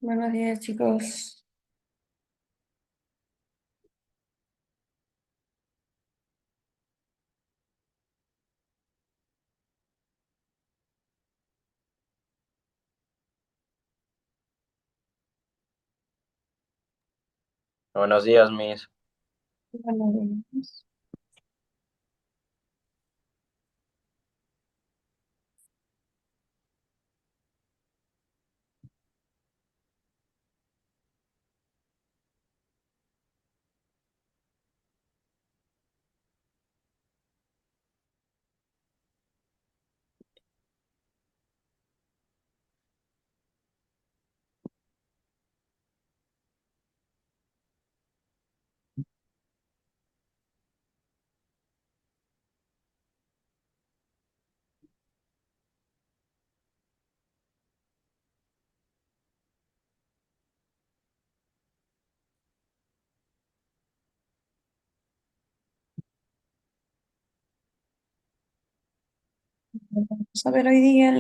Buenos días, chicos. Buenos días, Miss. Buenos días. Vamos a ver hoy día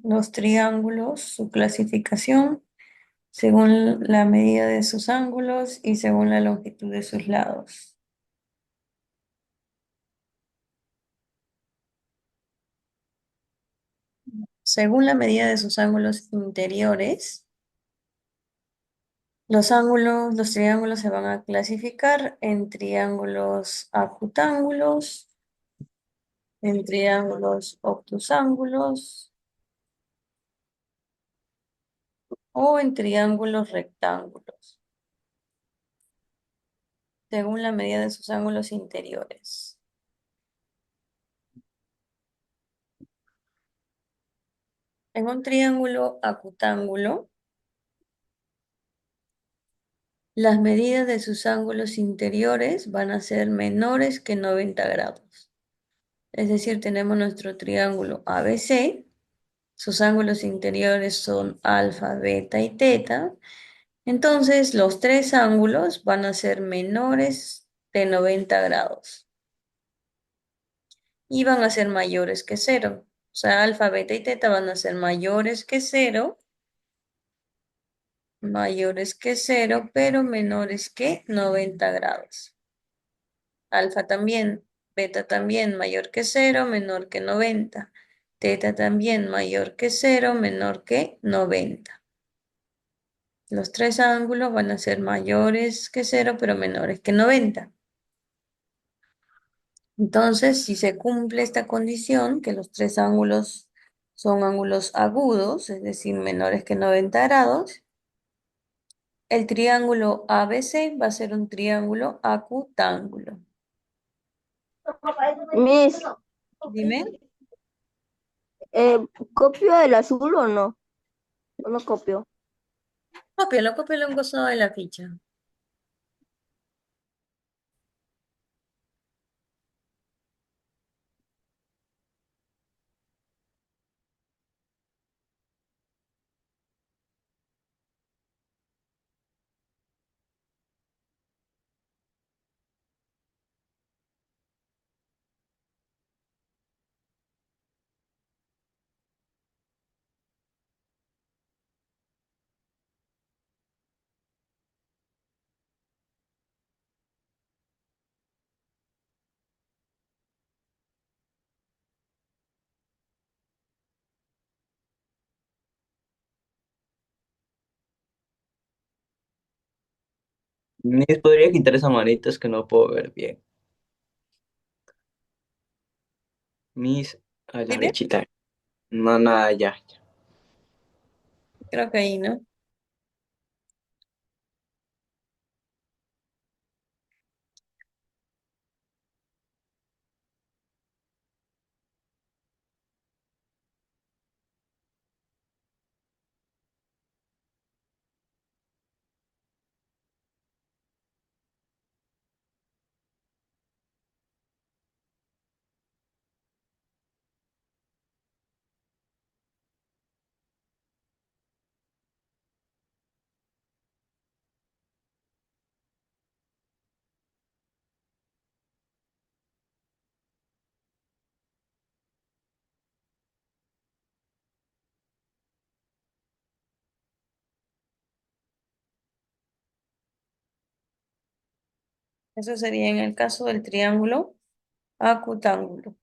los triángulos, su clasificación según la medida de sus ángulos y según la longitud de sus lados. Según la medida de sus ángulos interiores, los triángulos se van a clasificar en triángulos acutángulos, en triángulos obtusángulos o en triángulos rectángulos, según la medida de sus ángulos interiores. En un triángulo acutángulo, las medidas de sus ángulos interiores van a ser menores que 90 grados. Es decir, tenemos nuestro triángulo ABC, sus ángulos interiores son alfa, beta y teta. Entonces, los tres ángulos van a ser menores de 90 grados y van a ser mayores que cero. O sea, alfa, beta y teta van a ser mayores que cero, pero menores que 90 grados. Alfa también, beta también, mayor que cero, menor que 90. Teta también, mayor que cero, menor que 90. Los tres ángulos van a ser mayores que cero, pero menores que 90. Entonces, si se cumple esta condición, que los tres ángulos son ángulos agudos, es decir, menores que 90 grados, el triángulo ABC va a ser un triángulo acutángulo. Miss, Dime. eh, ¿copio el azul o no? ¿O no copio? Cópialo en costado de la ficha. Miss, podría quitar esa manita, es que no puedo ver bien. Miss, a la Dime. lechita. No, nada, ya. Creo que ahí, ¿no? Eso sería en el caso del triángulo acutángulo.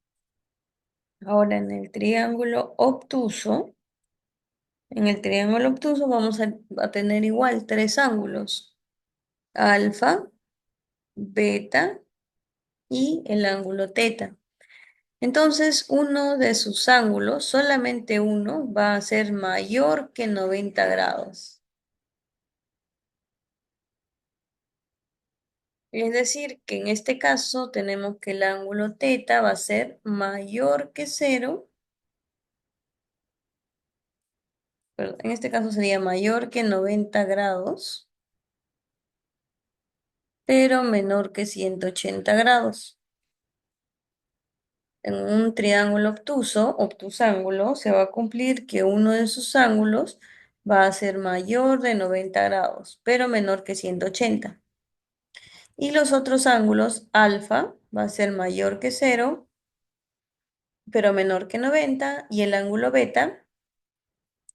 Ahora en el triángulo obtuso, vamos a tener igual tres ángulos, alfa, beta y el ángulo teta. Entonces, uno de sus ángulos, solamente uno, va a ser mayor que 90 grados. Es decir, que en este caso tenemos que el ángulo teta va a ser mayor que cero, perdón, en este caso sería mayor que 90 grados, pero menor que 180 grados. En un triángulo obtuso, obtusángulo, se va a cumplir que uno de sus ángulos va a ser mayor de 90 grados, pero menor que 180. Y los otros ángulos, alfa va a ser mayor que cero, pero menor que 90, y el ángulo beta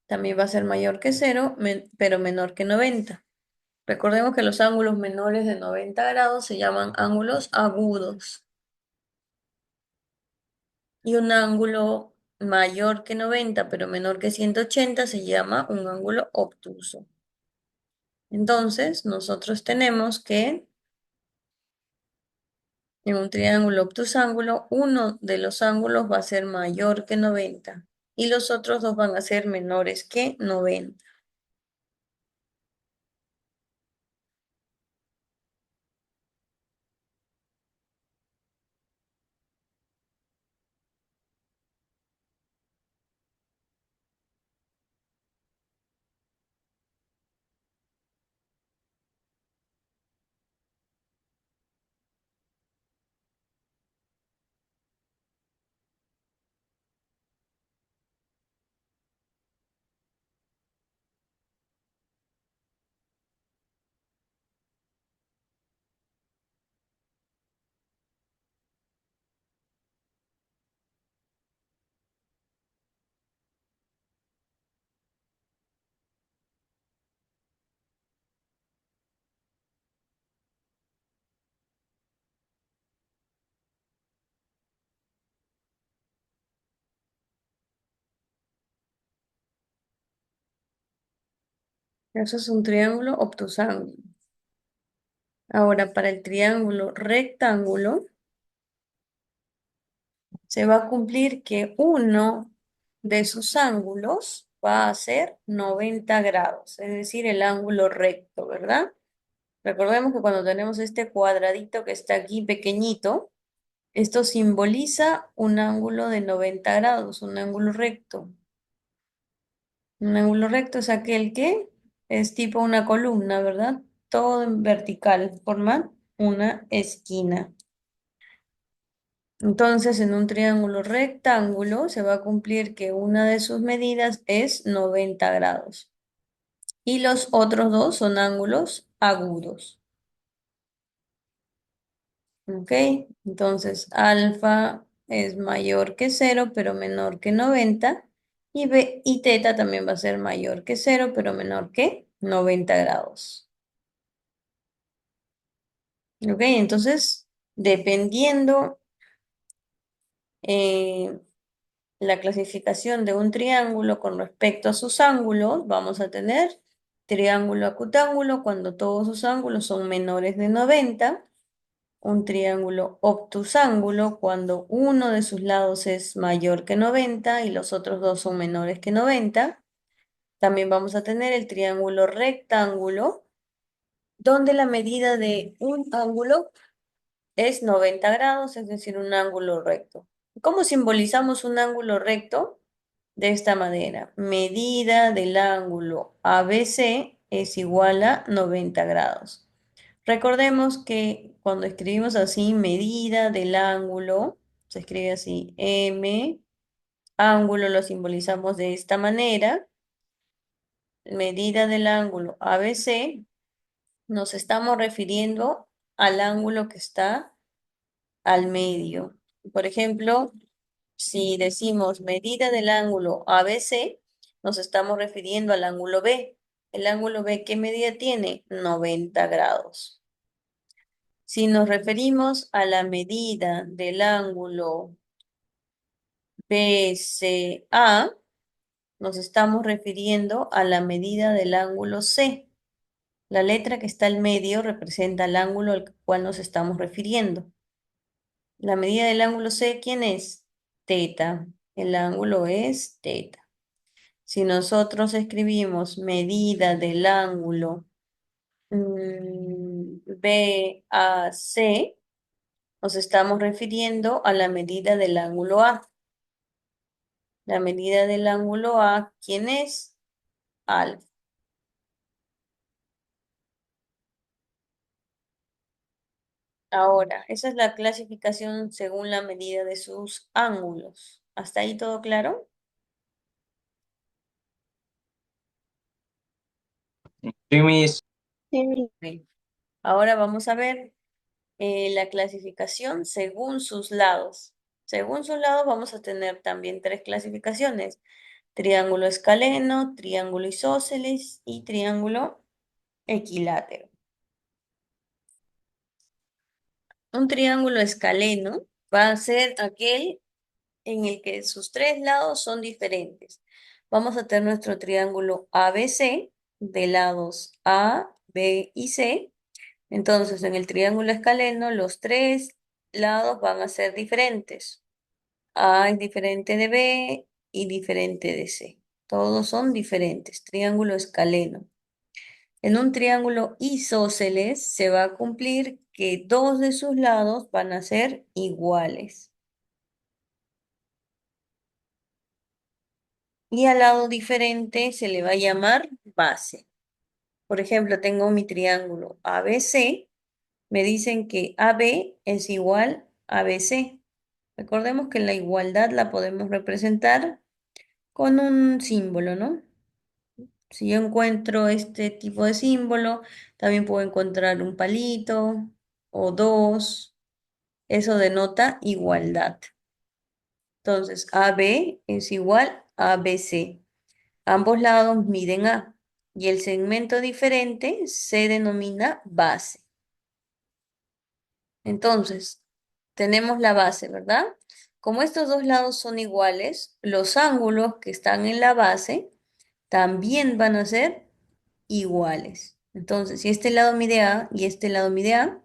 también va a ser mayor que cero, pero menor que 90. Recordemos que los ángulos menores de 90 grados se llaman ángulos agudos y un ángulo mayor que 90 pero menor que 180 se llama un ángulo obtuso. Entonces, nosotros tenemos que en un triángulo obtusángulo, uno de los ángulos va a ser mayor que 90 y los otros dos van a ser menores que 90. Eso es un triángulo obtusángulo. Ahora, para el triángulo rectángulo, se va a cumplir que uno de sus ángulos va a ser 90 grados, es decir, el ángulo recto, ¿verdad? Recordemos que cuando tenemos este cuadradito que está aquí pequeñito, esto simboliza un ángulo de 90 grados, un ángulo recto. Un ángulo recto es aquel que es tipo una columna, ¿verdad? Todo en vertical, forma una esquina. Entonces, en un triángulo rectángulo se va a cumplir que una de sus medidas es 90 grados y los otros dos son ángulos agudos. ¿Ok? Entonces, alfa es mayor que cero, pero menor que 90. Y teta también va a ser mayor que cero, pero menor que 90 grados. ¿Ok? Entonces, dependiendo eh, la clasificación de un triángulo con respecto a sus ángulos, vamos a tener triángulo acutángulo cuando todos sus ángulos son menores de 90, un triángulo obtusángulo cuando uno de sus lados es mayor que 90 y los otros dos son menores que 90. También vamos a tener el triángulo rectángulo, donde la medida de un ángulo es 90 grados, es decir, un ángulo recto. ¿Cómo simbolizamos un ángulo recto? De esta manera, medida del ángulo ABC es igual a 90 grados. Recordemos que cuando escribimos así, medida del ángulo, se escribe así, M, ángulo lo simbolizamos de esta manera, medida del ángulo ABC, nos estamos refiriendo al ángulo que está al medio. Por ejemplo, si decimos medida del ángulo ABC, nos estamos refiriendo al ángulo B. El ángulo B, ¿qué medida tiene? 90 grados. Si nos referimos a la medida del ángulo BCA, nos estamos refiriendo a la medida del ángulo C. La letra que está al medio representa el ángulo al cual nos estamos refiriendo. La medida del ángulo C, ¿quién es? Teta. El ángulo es teta. Si nosotros escribimos medida del ángulo BAC, nos estamos refiriendo a la medida del ángulo A. La medida del ángulo A, ¿quién es? Alfa. Ahora, esa es la clasificación según la medida de sus ángulos. ¿Hasta ahí todo claro? Sí, Miss. Sí, Bien. Ahora vamos a ver la clasificación según sus lados. Según sus lados vamos a tener también tres clasificaciones: triángulo escaleno, triángulo isósceles y triángulo equilátero. Un triángulo escaleno va a ser aquel en el que sus tres lados son diferentes. Vamos a tener nuestro triángulo ABC de lados A, B y C. Entonces, en el triángulo escaleno, los tres lados van a ser diferentes. A es diferente de B y diferente de C. Todos son diferentes. Triángulo escaleno. En un triángulo isósceles se va a cumplir que dos de sus lados van a ser iguales. Y al lado diferente se le va a llamar base. Por ejemplo, tengo mi triángulo ABC. Me dicen que AB es igual a BC. Recordemos que la igualdad la podemos representar con un símbolo, ¿no? Si yo encuentro este tipo de símbolo, también puedo encontrar un palito o dos. Eso denota igualdad. Entonces, AB es igual a BC. Ambos lados miden A y el segmento diferente se denomina base. Entonces, tenemos la base, ¿verdad? Como estos dos lados son iguales, los ángulos que están en la base también van a ser iguales. Entonces, si este lado mide A y este lado mide A,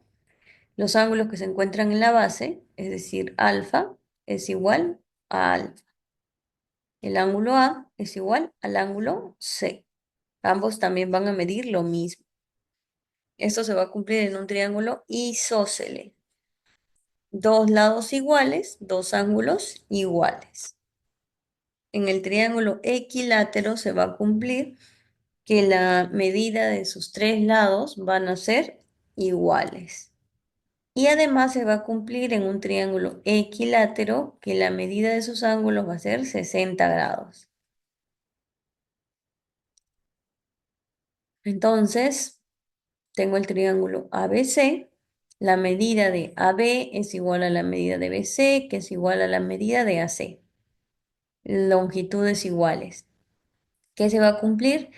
los ángulos que se encuentran en la base, es decir, alfa, es igual a alfa. El ángulo A es igual al ángulo C. Ambos también van a medir lo mismo. Esto se va a cumplir en un triángulo isósceles. Dos lados iguales, dos ángulos iguales. En el triángulo equilátero se va a cumplir que la medida de sus tres lados van a ser iguales. Y además se va a cumplir en un triángulo equilátero que la medida de sus ángulos va a ser 60 grados. Entonces, tengo el triángulo ABC. La medida de AB es igual a la medida de BC, que es igual a la medida de AC. Longitudes iguales. ¿Qué se va a cumplir?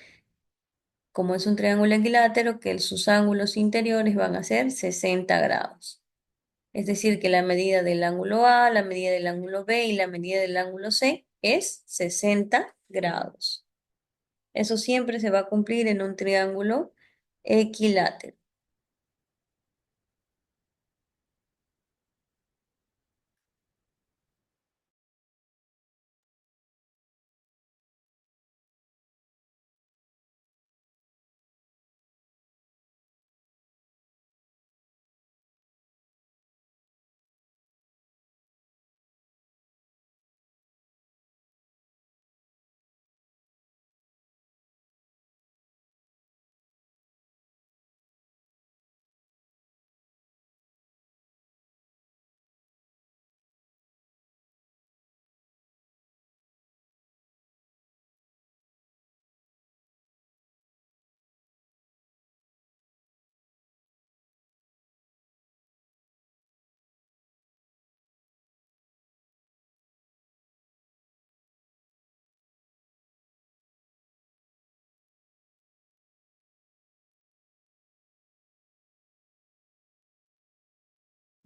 Como es un triángulo equilátero, que sus ángulos interiores van a ser 60 grados. Es decir, que la medida del ángulo A, la medida del ángulo B y la medida del ángulo C es 60 grados. Eso siempre se va a cumplir en un triángulo equilátero.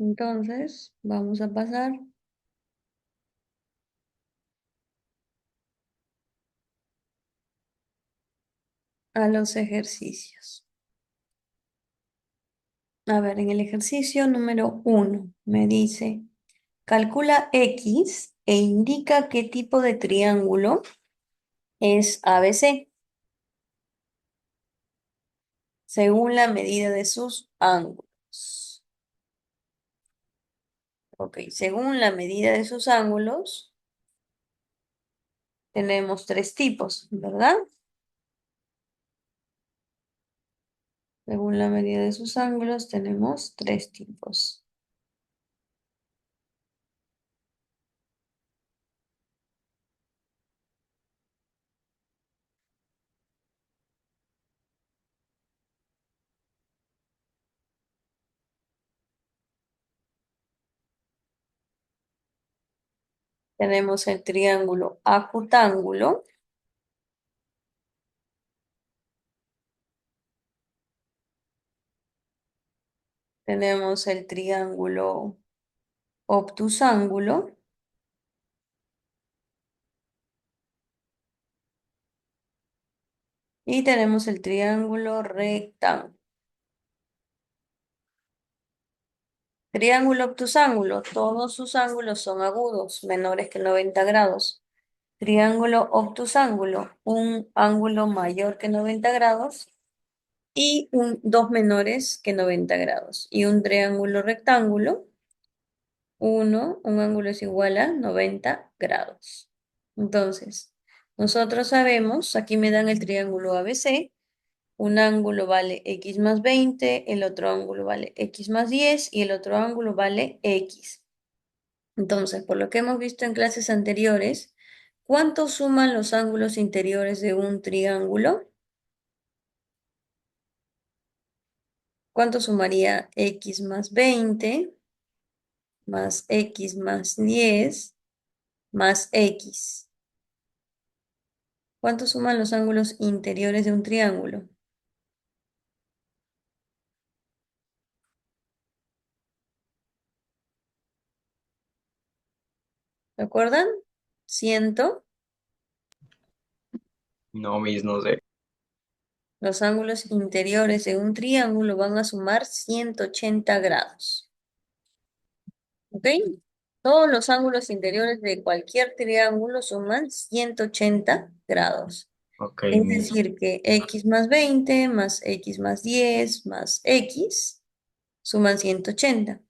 Entonces, vamos a pasar a los ejercicios. A ver, en el ejercicio número 1 me dice, calcula X e indica qué tipo de triángulo es ABC según la medida de sus ángulos. Ok, según la medida de sus ángulos, tenemos tres tipos, ¿verdad? Según la medida de sus ángulos, tenemos tres tipos. Tenemos el triángulo acutángulo, tenemos el triángulo obtusángulo y tenemos el triángulo rectángulo. Triángulo obtusángulo, todos sus ángulos son agudos, menores que 90 grados. Triángulo obtusángulo, un ángulo mayor que 90 grados y dos menores que 90 grados. Y un triángulo rectángulo, un ángulo es igual a 90 grados. Entonces, nosotros sabemos, aquí me dan el triángulo ABC, un ángulo vale x más 20, el otro ángulo vale x más 10 y el otro ángulo vale x. Entonces, por lo que hemos visto en clases anteriores, ¿cuánto suman los ángulos interiores de un triángulo? ¿Cuánto sumaría x más 20 más x más 10 más x? ¿Cuánto suman los ángulos interiores de un triángulo? ¿Se acuerdan? 100. No, Miss, no sé. Los ángulos interiores de un triángulo van a sumar 180 grados. ¿Ok? Todos los ángulos interiores de cualquier triángulo suman 180 grados. Ok, Es Miss. decir, que x más 20 más x más 10 más x suman 180.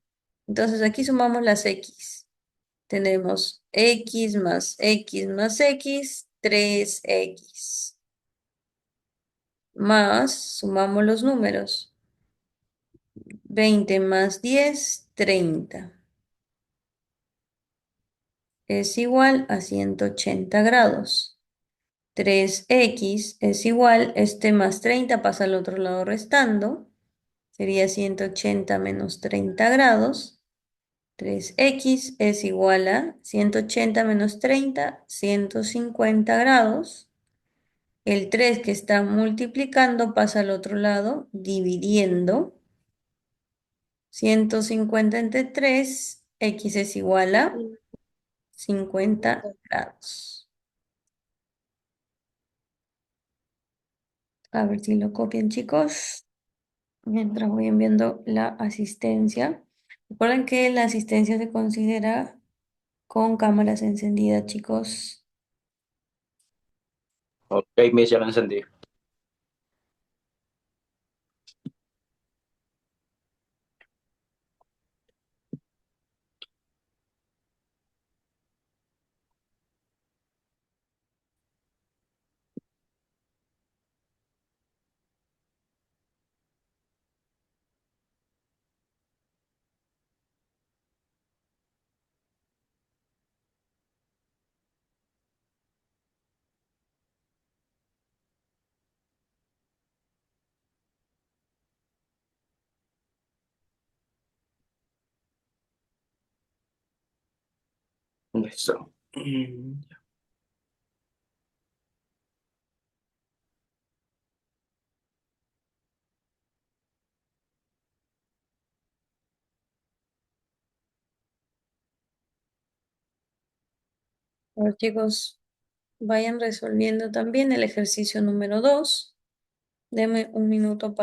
Entonces aquí sumamos las x. Tenemos x más x, 3x. Más, sumamos los números. 20 más 10, 30. Es igual a 180 grados. 3x es igual, este más 30 pasa al otro lado restando. Sería 180 menos 30 grados. 3x es igual a 180 menos 30, 150 grados. El 3 que está multiplicando pasa al otro lado, dividiendo. 150 entre 3, x es igual a 50 grados. A ver si lo copian, chicos. Mientras voy enviando la asistencia. Recuerden que la asistencia se considera con cámaras encendidas, chicos. Ok, Miss, ya lo encendí. Listo. Los chicos vayan resolviendo también el ejercicio número 2. Deme un minuto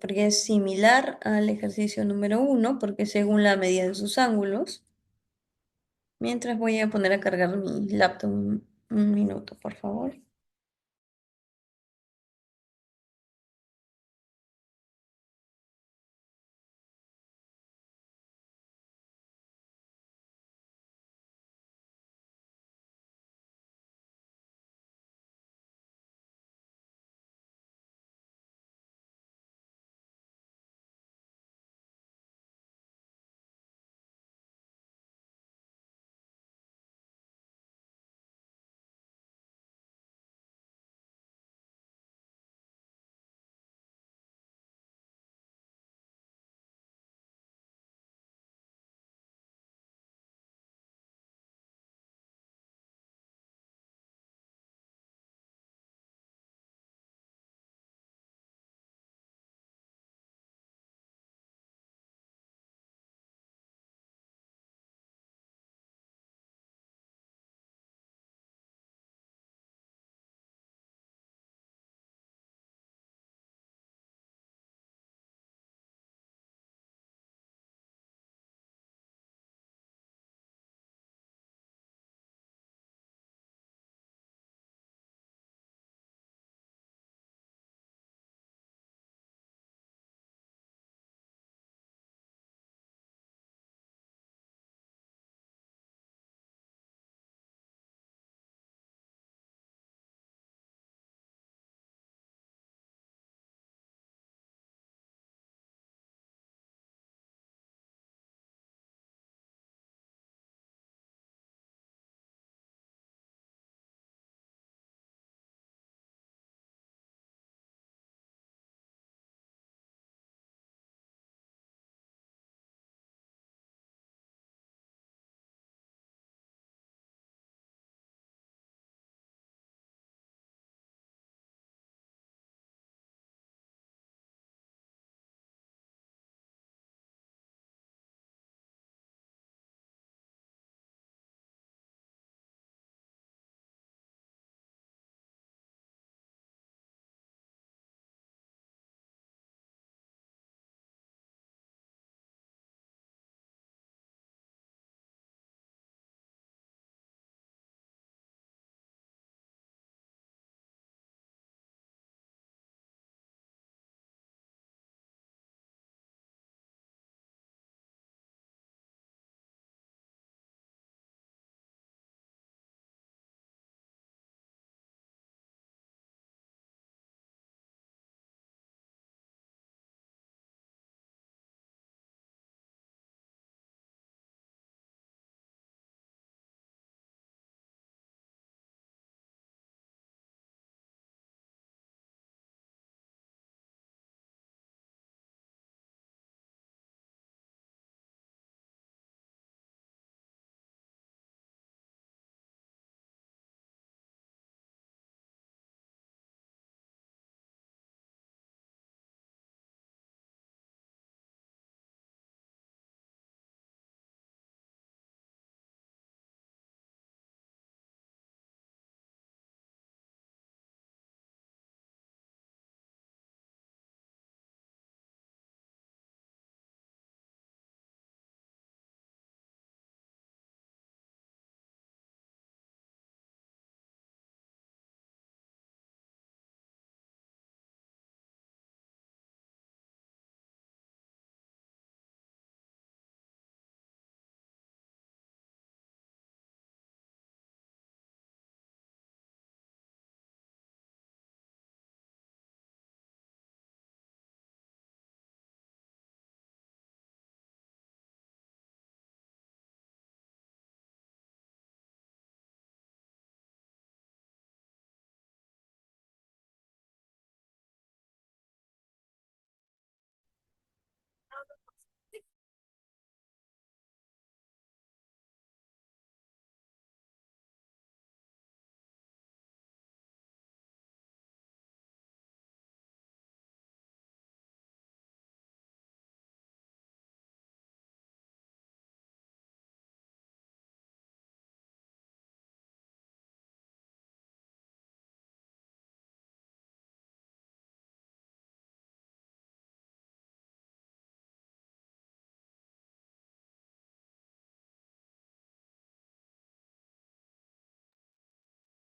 porque es similar al ejercicio número 1, porque según la medida de sus ángulos. Mientras voy a poner a cargar mi laptop un minuto, por favor.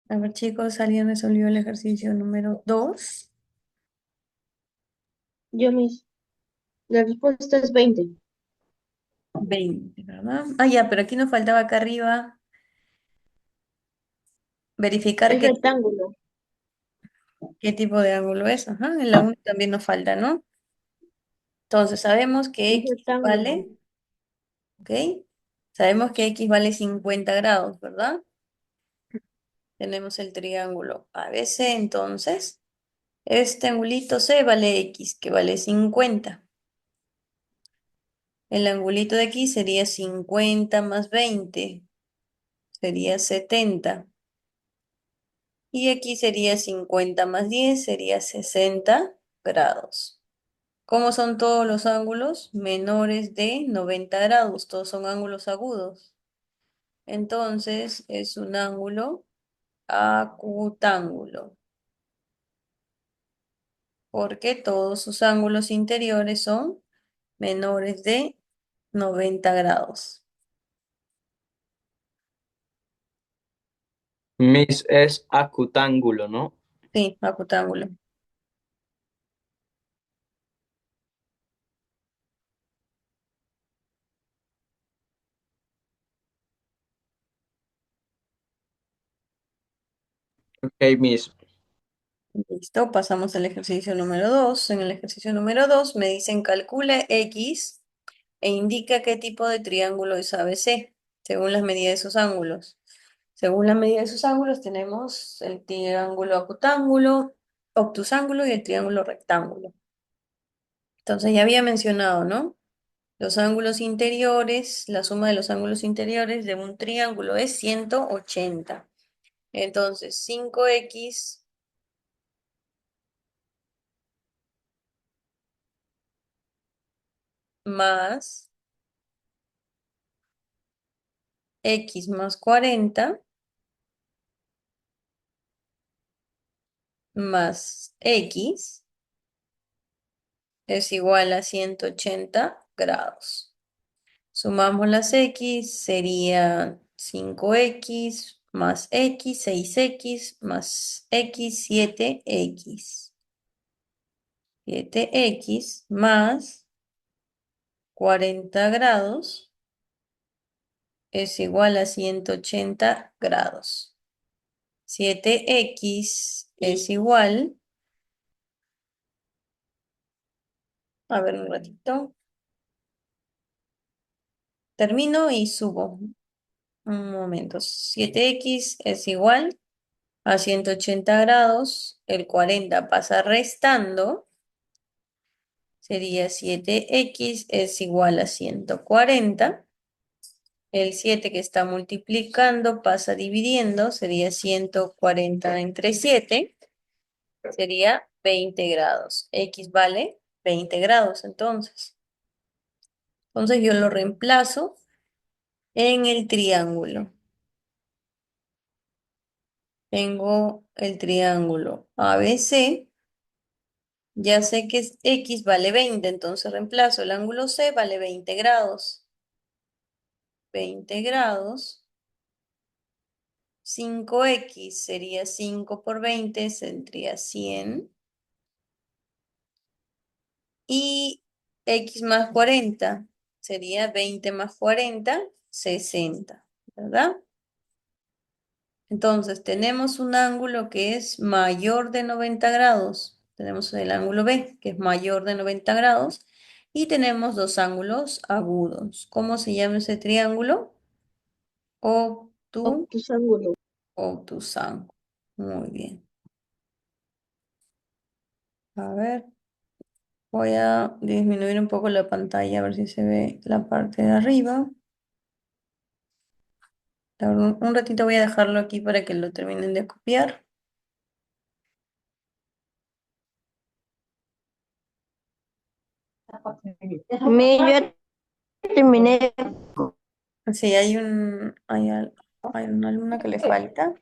A ver, chicos, ¿alguien resolvió el ejercicio número 2? Yo mis, la respuesta es 20. 20, ¿verdad? Ah, ya, pero aquí nos faltaba acá arriba verificar Es rectángulo. qué tipo de ángulo es. Ajá, en la 1 también nos falta, ¿no? Entonces, sabemos que Es X rectángulo. vale, ¿ok? Sabemos que X vale 50 grados, ¿verdad? Tenemos el triángulo ABC, entonces, este angulito C vale X, que vale 50. El angulito de aquí sería 50 más 20, sería 70. Y aquí sería 50 más 10, sería 60 grados. ¿Cómo son todos los ángulos? Menores de 90 grados, todos son ángulos agudos. Entonces es un ángulo acutángulo, porque todos sus ángulos interiores son menores de 90 grados. Miss es acutángulo, ¿no? Sí, acutángulo. Ok, Miss. Listo, pasamos al ejercicio número 2. En el ejercicio número 2 me dicen calcula X e indica qué tipo de triángulo es ABC, según las medidas de sus ángulos. Según la medida de sus ángulos tenemos el triángulo acutángulo, obtusángulo y el triángulo rectángulo. Entonces ya había mencionado, ¿no? Los ángulos interiores, la suma de los ángulos interiores de un triángulo es 180. Entonces 5x más x más 40 más x es igual a 180 grados. Sumamos las x, sería 5x más x, 6x más x, 7x. 7x más 40 grados es igual a 180 grados. 7x es igual, a ver un ratito, termino y subo. Un momento, 7x es igual a 180 grados, el 40 pasa restando, sería 7x es igual a 140. El 7 que está multiplicando pasa dividiendo, sería 140 entre 7, sería 20 grados. X vale 20 grados entonces. Entonces yo lo reemplazo en el triángulo. Tengo el triángulo ABC. Ya sé que X vale 20, entonces reemplazo el ángulo C, vale 20 grados. 20 grados. 5x sería 5 por 20, sería 100. Y x más 40 sería 20 más 40, 60, ¿verdad? Entonces tenemos un ángulo que es mayor de 90 grados. Tenemos el ángulo B, que es mayor de 90 grados. Y tenemos dos ángulos agudos. ¿Cómo se llama ese triángulo? Obtu, Obtusángulo. obtusángulo. Muy bien. A ver, voy a disminuir un poco la pantalla a ver si se ve la parte de arriba. Un ratito voy a dejarlo aquí para que lo terminen de copiar. Yo terminé. Sí, hay una alumna que le falta.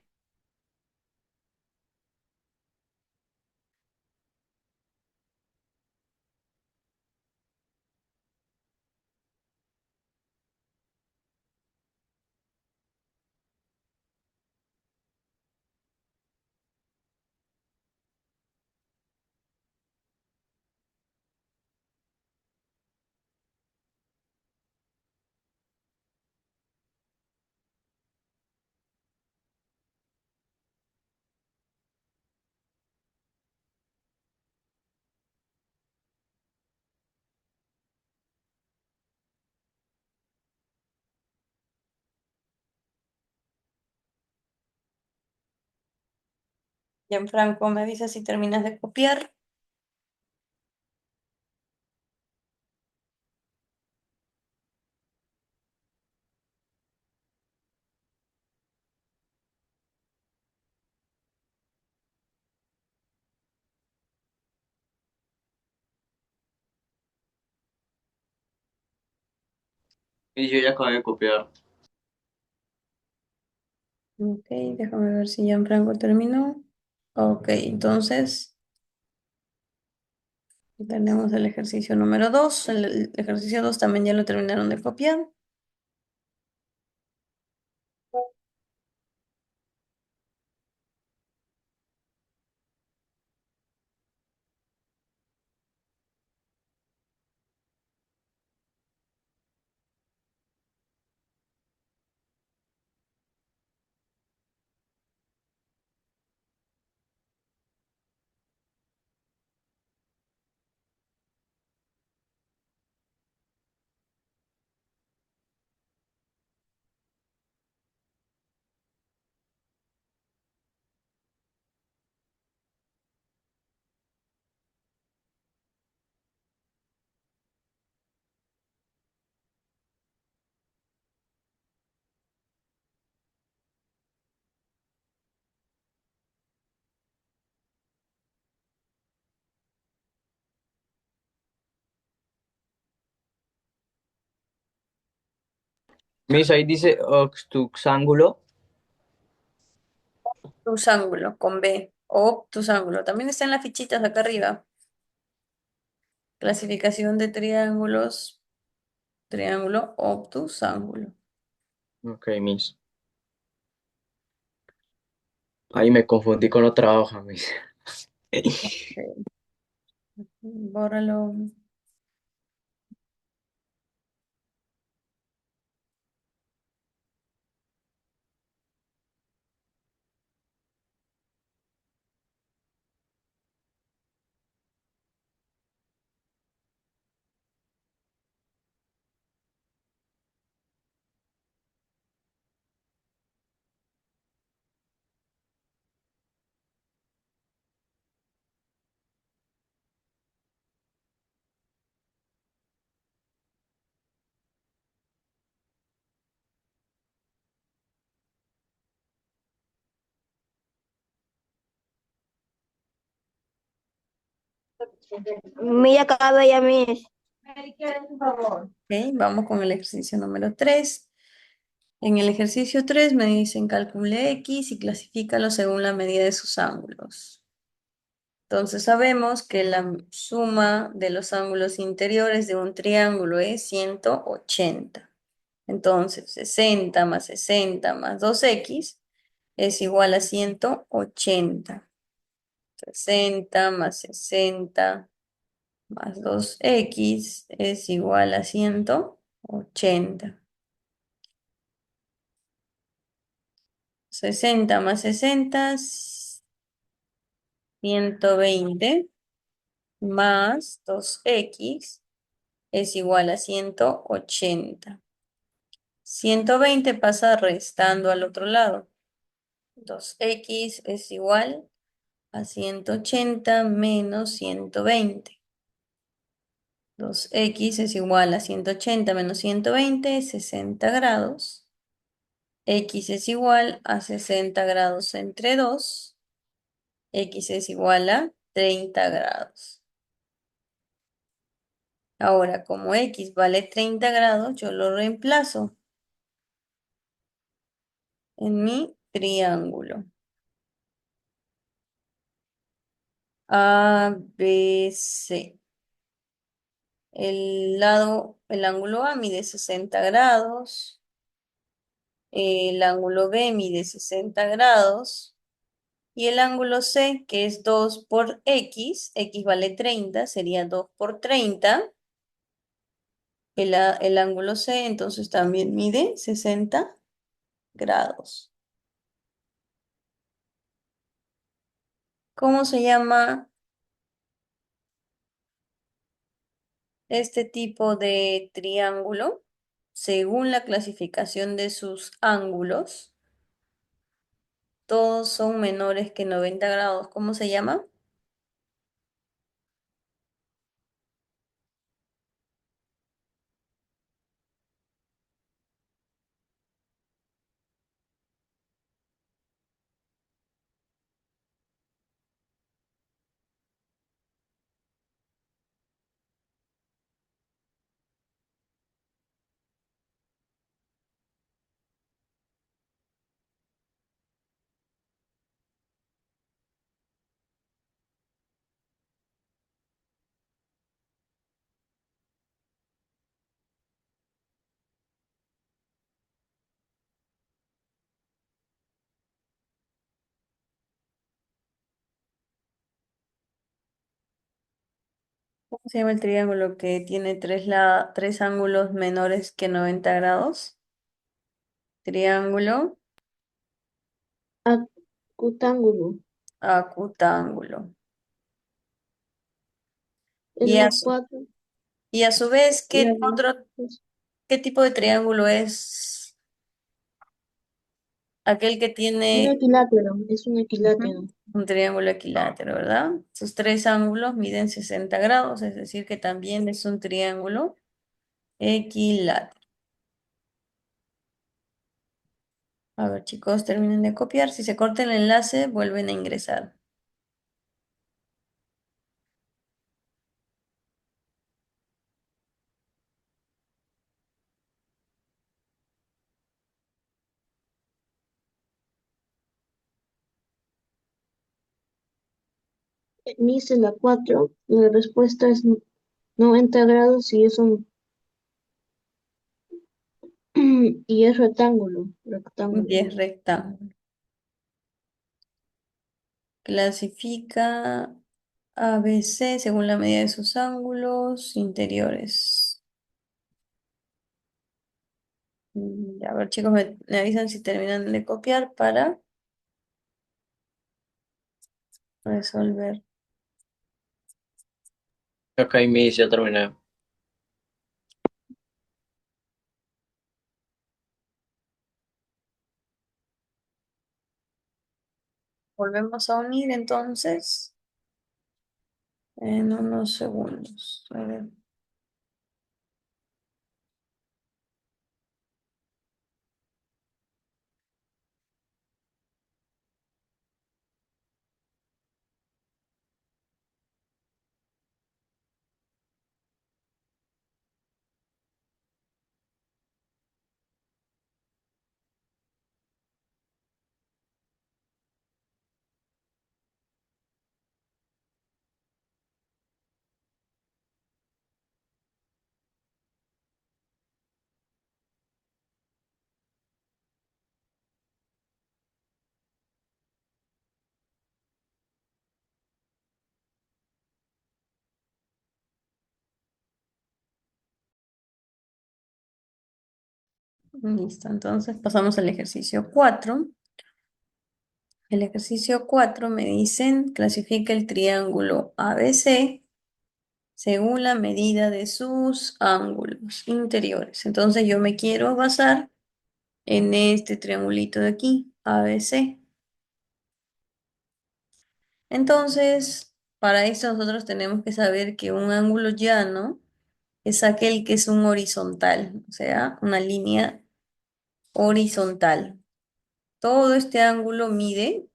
Gianfranco, ¿me avisas si terminas de copiar? Y yo ya acabé de copiar. Ok, déjame ver si Gianfranco terminó. Ok, entonces tenemos el ejercicio número 2. El ejercicio 2 también ya lo terminaron de copiar. Miss, ahí dice obtuxángulo. Obtusángulo con B. Obtusángulo. También está en las fichitas de acá arriba. Clasificación de triángulos. Triángulo obtusángulo. Ok, Miss. Ahí me confundí con otra hoja, Miss. Ok, bórralo. Mira, acabé ya, mis. Ok, vamos con el ejercicio número 3. En el ejercicio 3 me dicen calcule X y clasifícalo según la medida de sus ángulos. Entonces sabemos que la suma de los ángulos interiores de un triángulo es 180. Entonces 60 más 60 más 2X es igual a 180. 60 más 60 más 2X es igual a 180. 60 más 60, 120 más 2X es igual a 180. 120 pasa restando al otro lado. 2X es igual a 180 menos 120. 2X es igual a 180 menos 120, 60 grados. X es igual a 60 grados entre 2. X es igual a 30 grados. Ahora, como X vale 30 grados, yo lo reemplazo en mi triángulo. ABC. El ángulo A mide 60 grados. El ángulo B mide 60 grados. Y el ángulo C, que es 2 por X vale 30, sería 2 por 30. El ángulo C entonces también mide 60 grados. ¿Cómo se llama este tipo de triángulo? Según la clasificación de sus ángulos. todos son menores que 90 grados. ¿Cómo se llama? ¿Cómo se llama el triángulo que tiene tres ángulos menores que 90 grados? Triángulo Acutángulo. acutángulo. En la 4, Y a su vez, la qué tipo de triángulo es aquel que un tiene equilátero, es un equilátero. ujú, un triángulo equilátero, ¿verdad? Sus tres ángulos miden 60 grados, es decir, que también es un triángulo equilátero. A ver, chicos, terminen de copiar. Si se corta el enlace, vuelven a ingresar. Miss en la 4, la respuesta es 90 grados y es un y es rectángulo, rectángulo. 10 rectángulos. Clasifica ABC según la medida de sus ángulos interiores. A ver, chicos, me avisan si terminan de copiar para resolver. Ok, Miss, ya terminé. Volvemos a unir entonces en unos segundos. A ver. Listo, entonces pasamos al ejercicio 4. El ejercicio 4 me dicen, clasifica el triángulo ABC según la medida de sus ángulos interiores. Entonces yo me quiero basar en este triangulito de aquí, ABC. Entonces, para eso nosotros tenemos que saber que un ángulo llano es aquel que es un horizontal, o sea, una línea horizontal. Todo este ángulo mide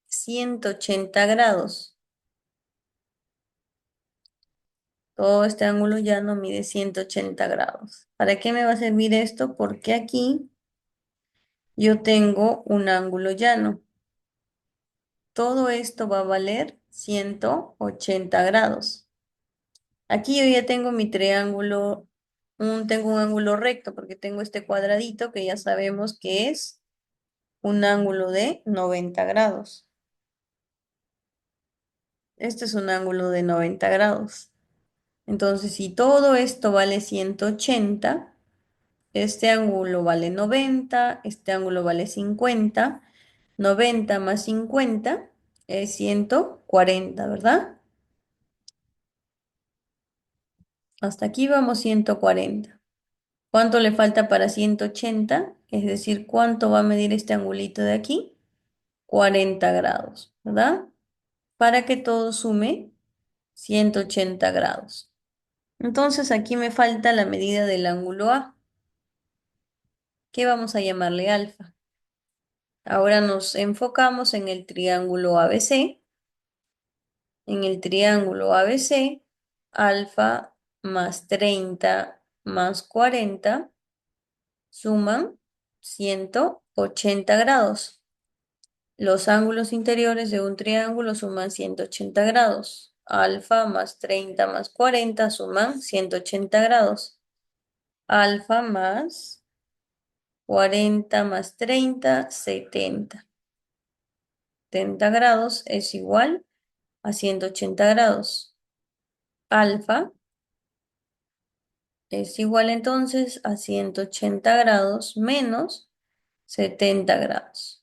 180 grados. Todo este ángulo llano mide 180 grados. ¿Para qué me va a servir esto? Porque aquí yo tengo un ángulo llano. Todo esto va a valer 180 grados. Aquí yo ya tengo mi triángulo, tengo un ángulo recto porque tengo este cuadradito que ya sabemos que es un ángulo de 90 grados. Este es un ángulo de 90 grados. Entonces, si todo esto vale 180, este ángulo vale 90, este ángulo vale 50, 90 más 50 es 140, ¿verdad? Hasta aquí vamos 140. ¿Cuánto le falta para 180? Es decir, ¿cuánto va a medir este angulito de aquí? 40 grados, ¿verdad? Para que todo sume 180 grados. Entonces aquí me falta la medida del ángulo A, que vamos a llamarle alfa. Ahora nos enfocamos en el triángulo ABC. En el triángulo ABC, alfa más 30 más 40 suman 180 grados. Los ángulos interiores de un triángulo suman 180 grados. Alfa más 30 más 40 suman 180 grados. Alfa más 40 más 30, 70. 70 grados es igual a 180 grados. Alfa es igual entonces a 180 grados menos 70 grados.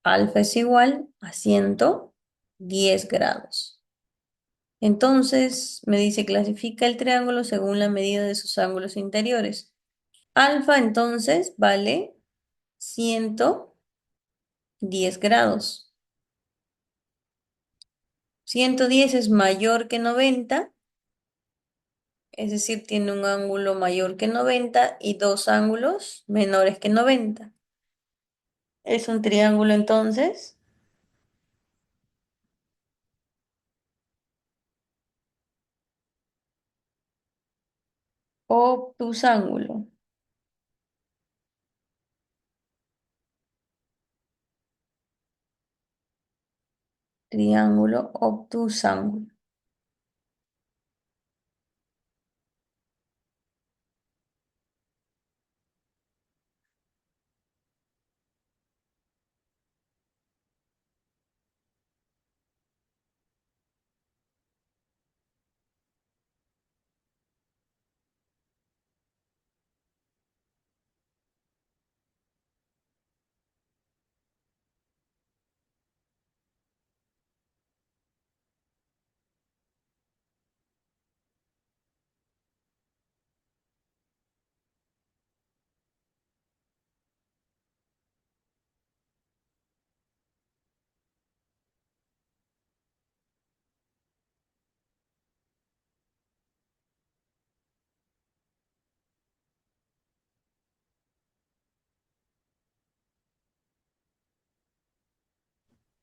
Alfa es igual a 110 grados. Entonces me dice clasifica el triángulo según la medida de sus ángulos interiores. Alfa entonces vale 110 grados. 110 es mayor que 90, es decir, tiene un ángulo mayor que 90 y dos ángulos menores que 90. Es un triángulo entonces obtusángulo. Triángulo obtusángulo.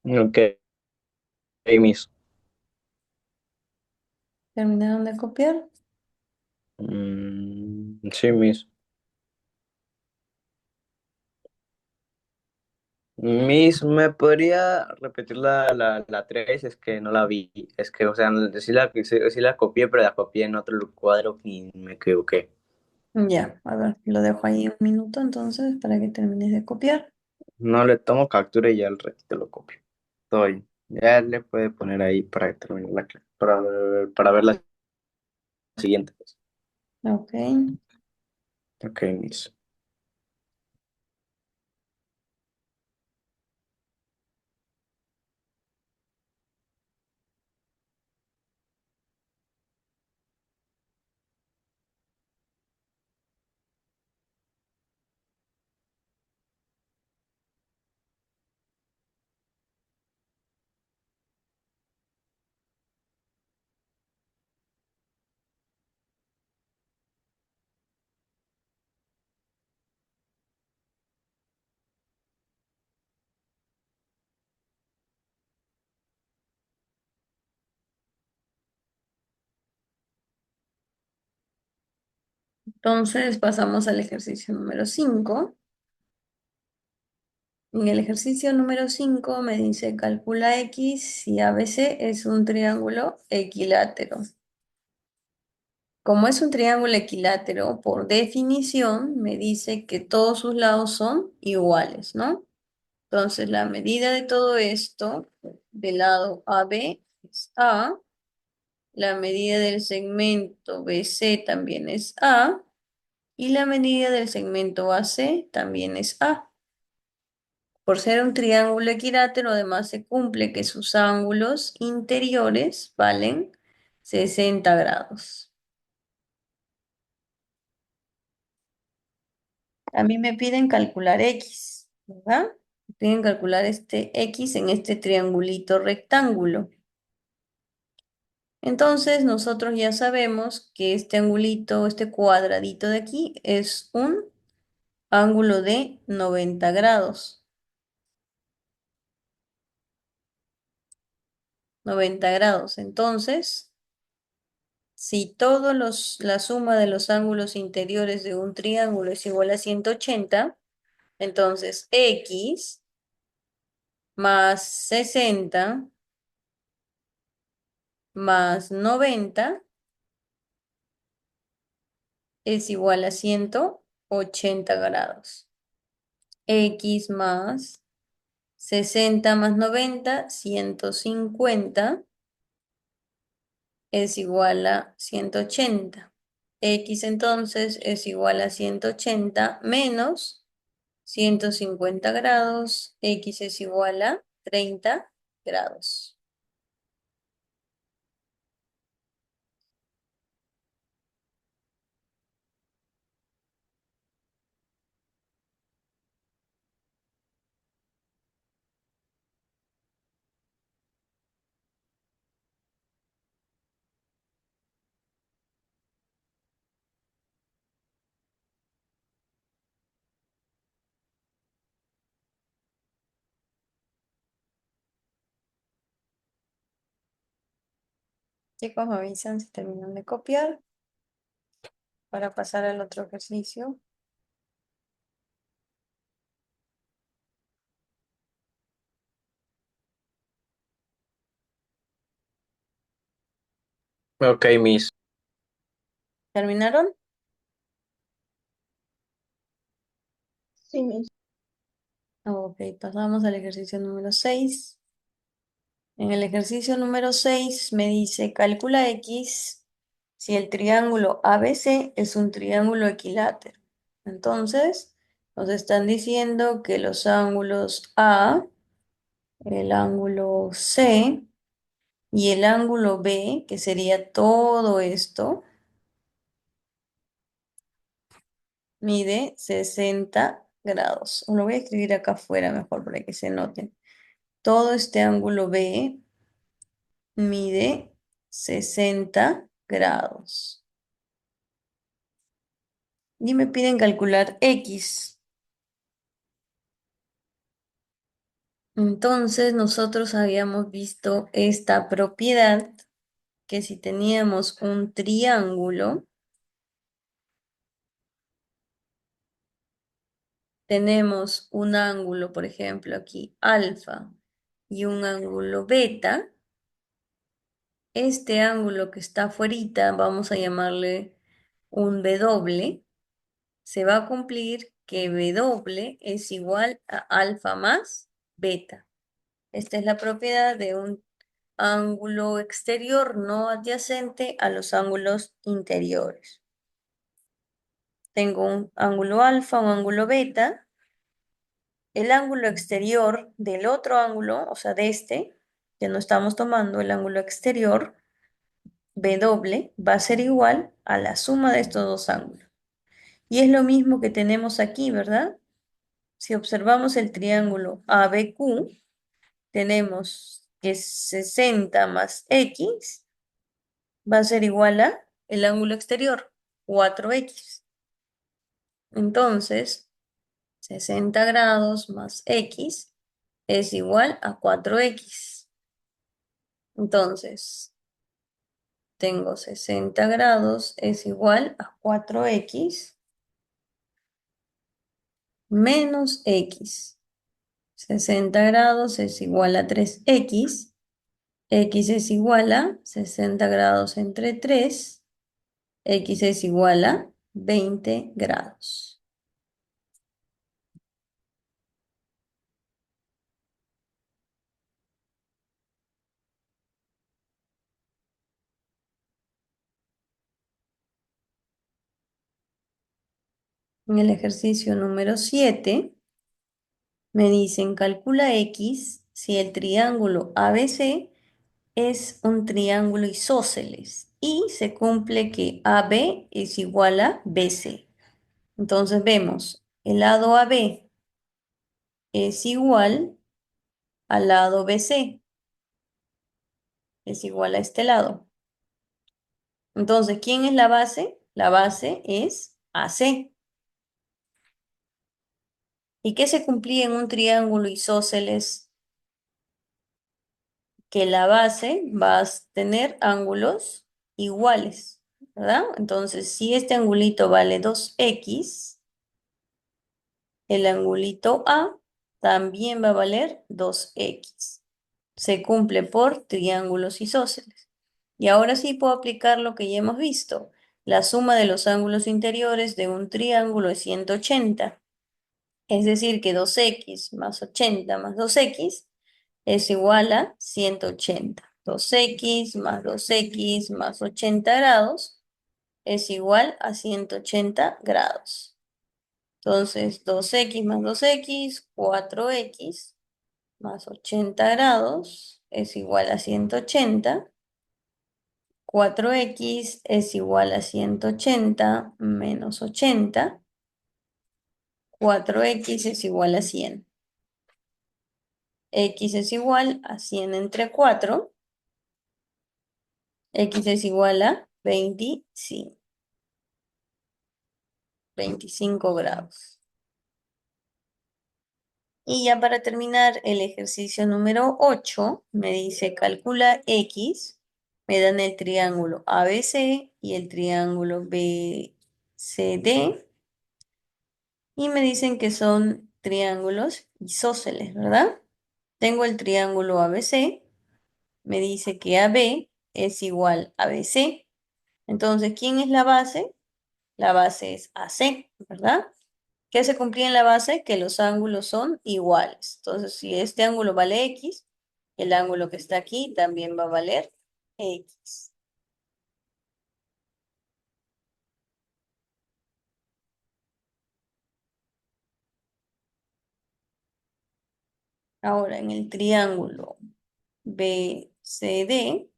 Ok, Miss. ¿Terminaron de copiar? Sí, Miss. Miss, ¿me podría repetir la 3? Es que no la vi. Es que, o sea, sí la copié, pero la copié en otro cuadro y me equivoqué. Ya, a ver, lo dejo ahí un minuto entonces para que termines de copiar. No le tomo captura y ya el ratito lo copio. Estoy. Ya le puede poner ahí para terminar la clase, para ver la siguiente, pues. Ok. Ok, Miss. Entonces pasamos al ejercicio número 5. En el ejercicio número 5 me dice calcula X si ABC es un triángulo equilátero. Como es un triángulo equilátero, por definición me dice que todos sus lados son iguales, ¿no? Entonces la medida de todo esto del lado AB es A, la medida del segmento BC también es A y la medida del segmento AC también es A. Por ser un triángulo equilátero, además se cumple que sus ángulos interiores valen 60 grados. A mí me piden calcular X, ¿verdad? Piden calcular este X en este triangulito rectángulo. Entonces, nosotros ya sabemos que este angulito, este cuadradito de aquí, es un ángulo de 90 grados. 90 grados. Entonces, si la suma de los ángulos interiores de un triángulo es igual a 180, entonces X más 60 más 90 es igual a 180 grados. X más 60 más 90, 150 es igual a 180. X entonces es igual a 180 menos 150 grados. X es igual a 30 grados. Chicos, me avisan si terminan de copiar para pasar al otro ejercicio. Ok, Miss. ¿Terminaron? Sí, Miss. Ok, pasamos al ejercicio número 6. En el ejercicio número 6 me dice, calcula X si el triángulo ABC es un triángulo equilátero. Entonces, nos están diciendo que los ángulos A, el ángulo C y el ángulo B, que sería todo esto, mide 60 grados. Lo voy a escribir acá afuera mejor para que se note. Todo este ángulo B mide 60 grados. Y me piden calcular X. Entonces nosotros habíamos visto esta propiedad que si teníamos un triángulo, tenemos un ángulo, por ejemplo, aquí alfa y un ángulo beta. Este ángulo que está afuerita, vamos a llamarle un W, se va a cumplir que W es igual a alfa más beta. Esta es la propiedad de un ángulo exterior no adyacente a los ángulos interiores. Tengo un ángulo alfa, un ángulo beta. El ángulo exterior del otro ángulo, o sea, de este, que no estamos tomando, el ángulo exterior, W, va a ser igual a la suma de estos dos ángulos. Y es lo mismo que tenemos aquí, ¿verdad? Si observamos el triángulo ABQ, tenemos que 60 más X va a ser igual a el ángulo exterior, 4X. Entonces, 60 grados más X es igual a 4X. Entonces, tengo 60 grados es igual a 4X menos X. 60 grados es igual a 3X. X es igual a 60 grados entre 3. X es igual a 20 grados. En el ejercicio número 7 me dicen calcula X si el triángulo ABC es un triángulo isósceles y se cumple que AB es igual a BC. Entonces vemos el lado AB es igual al lado BC, es igual a este lado. Entonces, ¿quién es la base? La base es AC. ¿Y qué se cumplía en un triángulo isósceles? Que la base va a tener ángulos iguales, ¿verdad? Entonces, si este angulito vale 2x, el angulito A también va a valer 2x. Se cumple por triángulos isósceles. Y ahora sí puedo aplicar lo que ya hemos visto. La suma de los ángulos interiores de un triángulo es 180. Es decir, que 2x más 80 más 2x es igual a 180. 2x más 2x más 80 grados es igual a 180 grados. Entonces, 2x más 2x, 4x más 80 grados es igual a 180. 4x es igual a 180 menos 80. 4x es igual a 100. X es igual a 100 entre 4. X es igual a 25 grados. Y ya para terminar, el ejercicio número 8 me dice calcula X, me dan el triángulo ABC y el triángulo BCD y me dicen que son triángulos isósceles, ¿verdad? Tengo el triángulo ABC, me dice que AB es igual a BC. Entonces, ¿quién es la base? La base es AC, ¿verdad? ¿Qué se cumplía en la base? Que los ángulos son iguales. Entonces, si este ángulo vale X, el ángulo que está aquí también va a valer X. Ahora, en el triángulo BCD,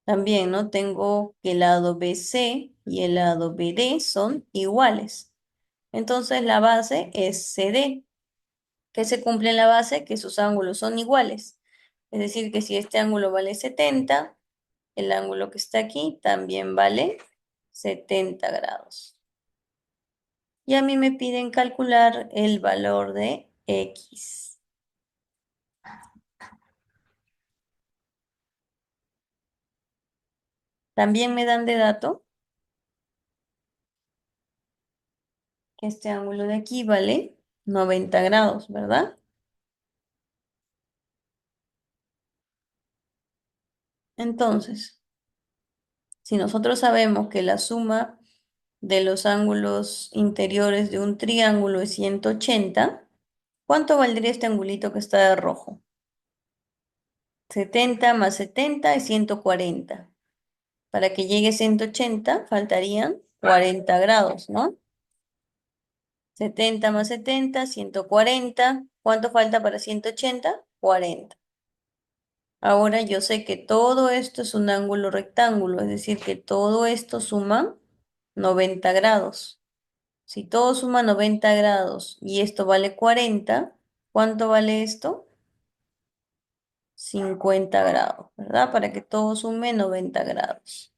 también, ¿no? Tengo que el lado BC y el lado BD son iguales. Entonces, la base es CD. ¿Qué se cumple en la base? Que sus ángulos son iguales. Es decir, que si este ángulo vale 70, el ángulo que está aquí también vale 70 grados. Y a mí me piden calcular el valor de X. También me dan de dato que este ángulo de aquí vale 90 grados, ¿verdad? Entonces, si nosotros sabemos que la suma de los ángulos interiores de un triángulo es 180, ¿cuánto valdría este angulito que está de rojo? 70 más 70 es 140. Para que llegue a 180 faltarían 40 grados, ¿no? 70 más 70, 140. ¿Cuánto falta para 180? 40. Ahora yo sé que todo esto es un ángulo rectángulo, es decir, que todo esto suma 90 grados. Si todo suma 90 grados y esto vale 40, ¿cuánto vale esto? 50 grados, ¿verdad? Para que todo sume 90 grados.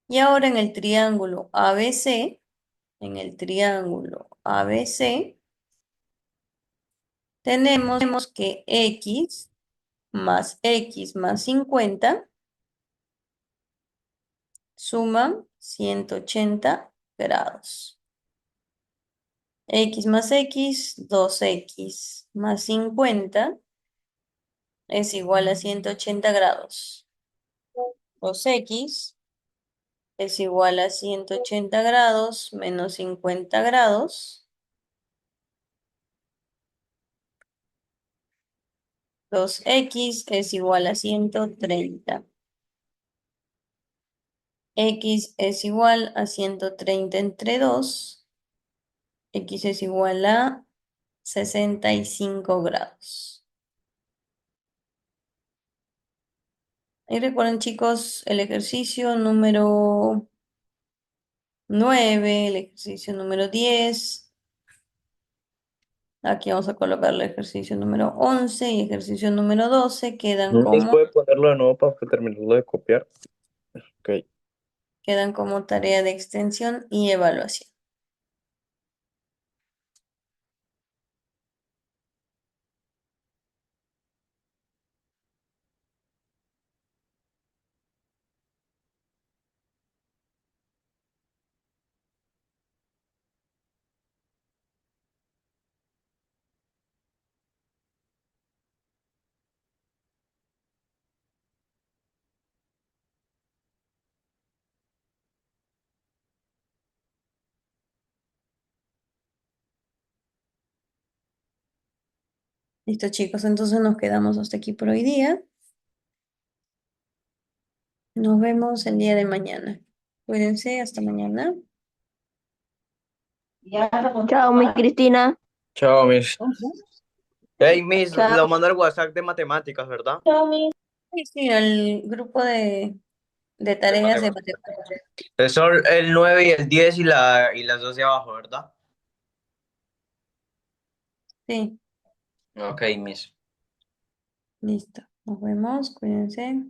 Y ahora en el triángulo ABC, tenemos que X más 50 suman 180 grados. X más X, 2X más 50 es igual a 180 grados. 2X es igual a 180 grados menos 50 grados. 2X es igual a 130. X es igual a 130 entre 2. X es igual a 65 grados. Y recuerden, chicos, el ejercicio número 9, el ejercicio número 10. Aquí vamos a colocar el ejercicio número 11 y ejercicio número 12. Miss, ¿puede ponerlo de nuevo para terminarlo de copiar? Ok. Quedan como tarea de extensión y evaluación. Listo, chicos, entonces nos quedamos hasta aquí por hoy día. Nos vemos el día de mañana. Cuídense, hasta mañana. Chao, mi Cristina. Chao, Miss. Hey, Miss, Chao. lo mando al WhatsApp de matemáticas, ¿verdad? Sí, sí, al grupo de De tareas de matemáticas. matemáticas. Son el 9 y el 10 y las 2 de abajo, ¿verdad? Sí, Ok, Miss. listo. Nos vemos, cuídense.